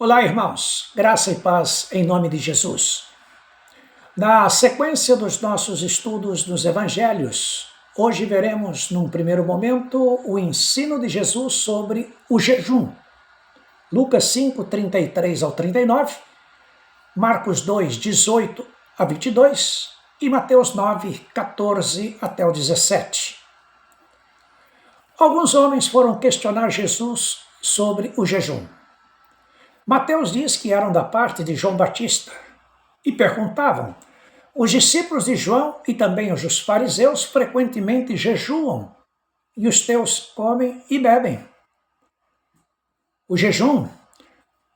Olá, irmãos, graça e paz em nome de Jesus. Na sequência dos nossos estudos nos evangelhos, hoje veremos, num primeiro momento, o ensino de Jesus sobre o jejum. Lucas 5, 33 ao 39, Marcos 2, 18 a 22 e Mateus 9, 14 até o 17. Alguns homens foram questionar Jesus sobre o jejum. Mateus diz que eram da parte de João Batista e perguntavam: os discípulos de João e também os fariseus frequentemente jejuam e os teus comem e bebem. O jejum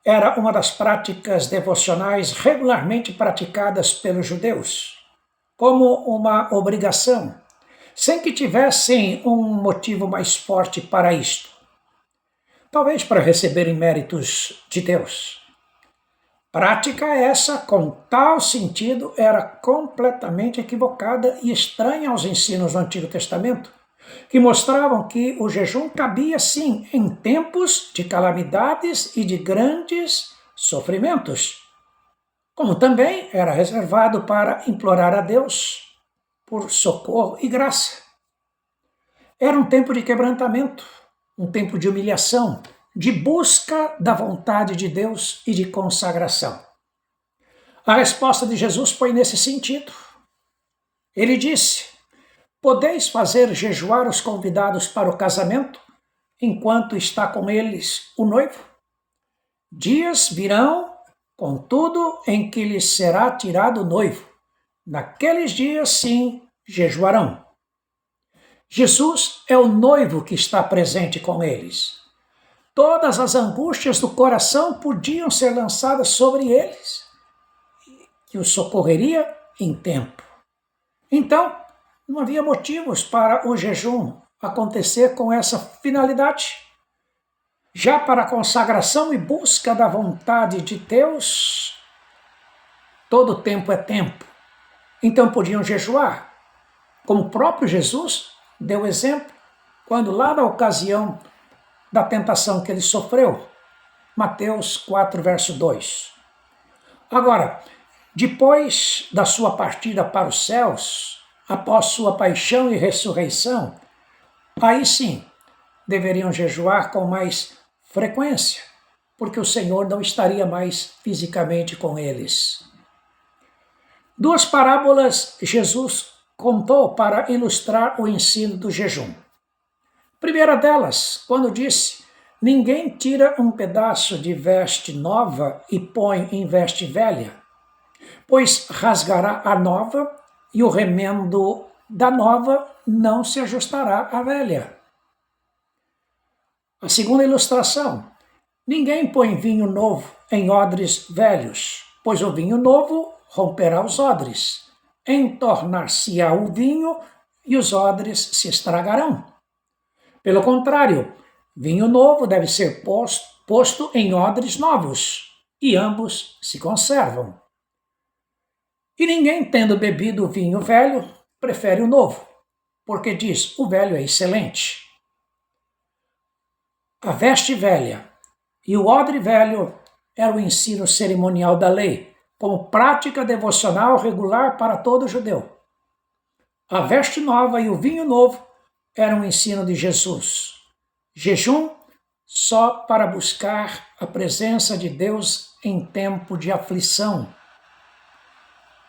era uma das práticas devocionais regularmente praticadas pelos judeus, como uma obrigação, sem que tivessem um motivo mais forte para isto. Talvez para receberem méritos de Deus. Prática essa, com tal sentido, era completamente equivocada e estranha aos ensinos do Antigo Testamento, que mostravam que o jejum cabia sim em tempos de calamidades e de grandes sofrimentos, como também era reservado para implorar a Deus por socorro e graça. Era um tempo de quebrantamento, um tempo de humilhação, de busca da vontade de Deus e de consagração. A resposta de Jesus foi nesse sentido. Ele disse: podeis fazer jejuar os convidados para o casamento, enquanto está com eles o noivo? Dias virão, contudo, em que lhes será tirado o noivo. Naqueles dias, sim, jejuarão. Jesus é o noivo que está presente com eles. Todas as angústias do coração podiam ser lançadas sobre eles, que os socorreria em tempo. Então, não havia motivos para o jejum acontecer com essa finalidade. Já para a consagração e busca da vontade de Deus, todo tempo é tempo. Então podiam jejuar, como o próprio Jesus deu exemplo, quando lá na ocasião da tentação que ele sofreu. Mateus 4, verso 2. Agora, depois da sua partida para os céus, após sua paixão e ressurreição, aí sim deveriam jejuar com mais frequência, porque o Senhor não estaria mais fisicamente com eles. Duas parábolas Jesus contou para ilustrar o ensino do jejum. Primeira delas, quando disse: ninguém tira um pedaço de veste nova e põe em veste velha, pois rasgará a nova e o remendo da nova não se ajustará à velha. A segunda ilustração: ninguém põe vinho novo em odres velhos, pois o vinho novo romperá os odres, entornar-se-á o vinho e os odres se estragarão. Pelo contrário, vinho novo deve ser posto em odres novos, e ambos se conservam. E ninguém, tendo bebido o vinho velho, prefere o novo, porque diz: o velho é excelente. A veste velha e o odre velho era o ensino cerimonial da lei, como prática devocional regular para todo judeu. A veste nova e o vinho novo eram o ensino de Jesus. Jejum só para buscar a presença de Deus em tempo de aflição.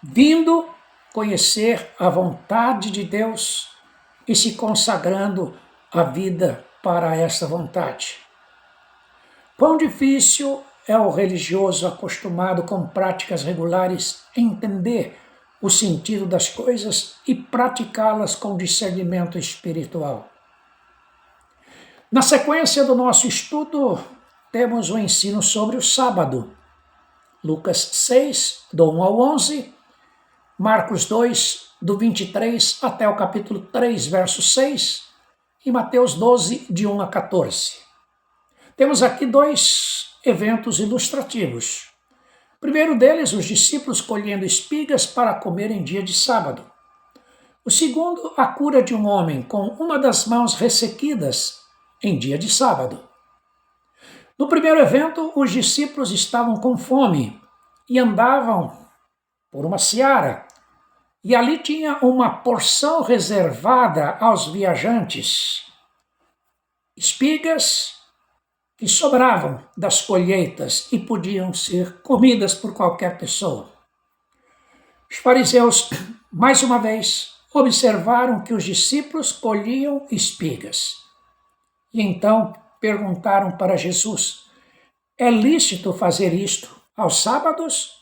Vindo conhecer a vontade de Deus e se consagrando a vida para essa vontade. Quão difícil é o religioso acostumado com práticas regulares entender o sentido das coisas e praticá-las com discernimento espiritual. Na sequência do nosso estudo, temos o ensino sobre o sábado. Lucas 6, do 1 ao 11, Marcos 2, do 23 até o capítulo 3, verso 6, e Mateus 12, de 1 a 14. Temos aqui dois eventos ilustrativos. O primeiro deles, os discípulos colhendo espigas para comer em dia de sábado. O segundo, a cura de um homem com uma das mãos ressequidas em dia de sábado. No primeiro evento, os discípulos estavam com fome e andavam por uma seara, e ali tinha uma porção reservada aos viajantes, espigas que sobravam das colheitas e podiam ser comidas por qualquer pessoa. Os fariseus, mais uma vez, observaram que os discípulos colhiam espigas. E então perguntaram para Jesus: é lícito fazer isto aos sábados?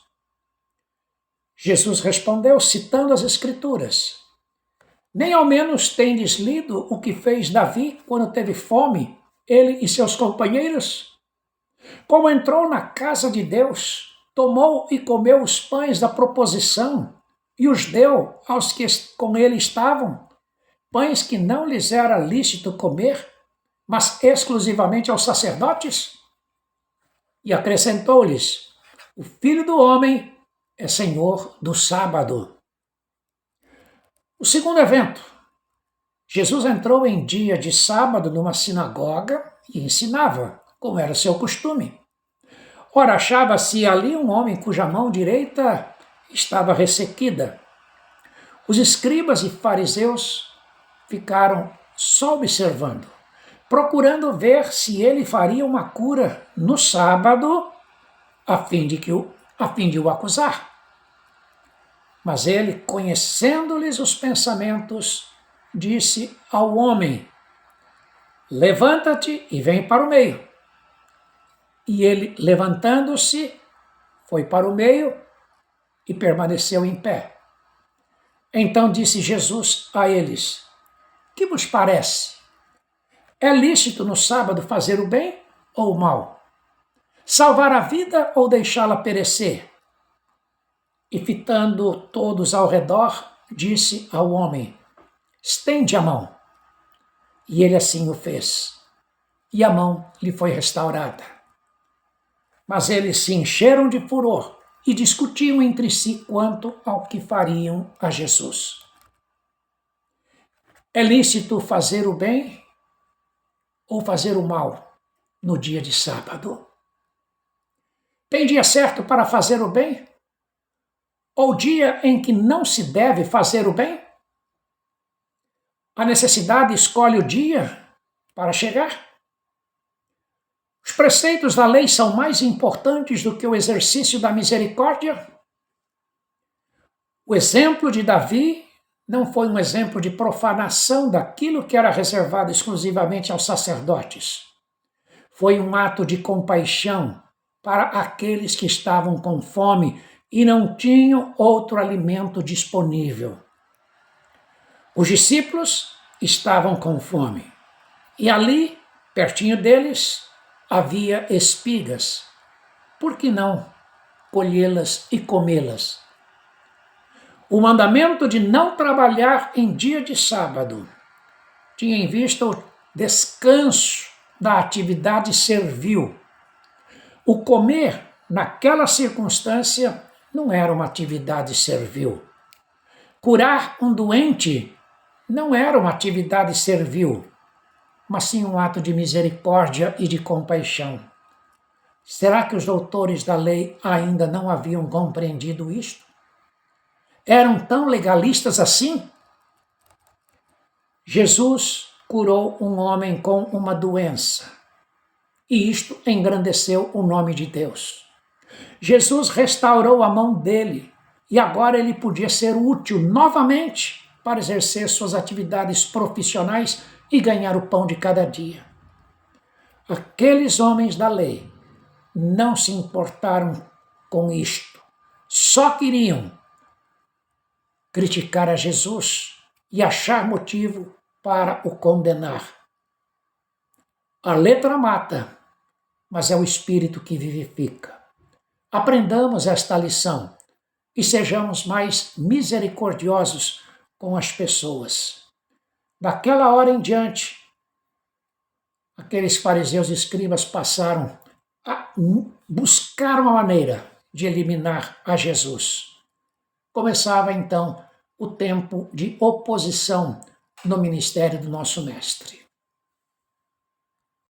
Jesus respondeu, citando as Escrituras: nem ao menos tendes lido o que fez Davi quando teve fome, ele e seus companheiros? Como entrou na casa de Deus, tomou e comeu os pães da proposição e os deu aos que com ele estavam, pães que não lhes era lícito comer, mas exclusivamente aos sacerdotes? E acrescentou-lhes: o Filho do Homem é Senhor do sábado. O segundo evento. Jesus entrou em dia de sábado numa sinagoga e ensinava, como era seu costume. Ora, achava-se ali um homem cuja mão direita estava ressequida. Os escribas e fariseus ficaram só observando, procurando ver se ele faria uma cura no sábado, a fim de o acusar. Mas ele, conhecendo-lhes os pensamentos, disse ao homem: levanta-te e vem para o meio. E ele, levantando-se, foi para o meio e permaneceu em pé. Então disse Jesus a eles: que vos parece? É lícito no sábado fazer o bem ou o mal? Salvar a vida ou deixá-la perecer? E fitando todos ao redor, disse ao homem: estende a mão. E ele assim o fez. E a mão lhe foi restaurada. Mas eles se encheram de furor e discutiam entre si quanto ao que fariam a Jesus. É lícito fazer o bem ou fazer o mal no dia de sábado? Tem dia certo para fazer o bem? Ou dia em que não se deve fazer o bem? A necessidade escolhe o dia para chegar? Os preceitos da lei são mais importantes do que o exercício da misericórdia? O exemplo de Davi não foi um exemplo de profanação daquilo que era reservado exclusivamente aos sacerdotes. Foi um ato de compaixão para aqueles que estavam com fome e não tinham outro alimento disponível. Os discípulos estavam com fome e ali, pertinho deles, havia espigas. Por que não colhê-las e comê-las? O mandamento de não trabalhar em dia de sábado tinha em vista o descanso da atividade servil. O comer, naquela circunstância, não era uma atividade servil. Curar um doente não era uma atividade servil, mas sim um ato de misericórdia e de compaixão. Será que os doutores da lei ainda não haviam compreendido isto? Eram tão legalistas assim? Jesus curou um homem com uma doença, e isto engrandeceu o nome de Deus. Jesus restaurou a mão dele, e agora ele podia ser útil novamente para exercer suas atividades profissionais e ganhar o pão de cada dia. Aqueles homens da lei não se importaram com isto, só queriam criticar a Jesus e achar motivo para o condenar. A letra mata, mas é o Espírito que vivifica. Aprendamos esta lição e sejamos mais misericordiosos com as pessoas. Daquela hora em diante, aqueles fariseus e escribas passaram a buscar uma maneira de eliminar a Jesus. Começava então o tempo de oposição no ministério do nosso Mestre.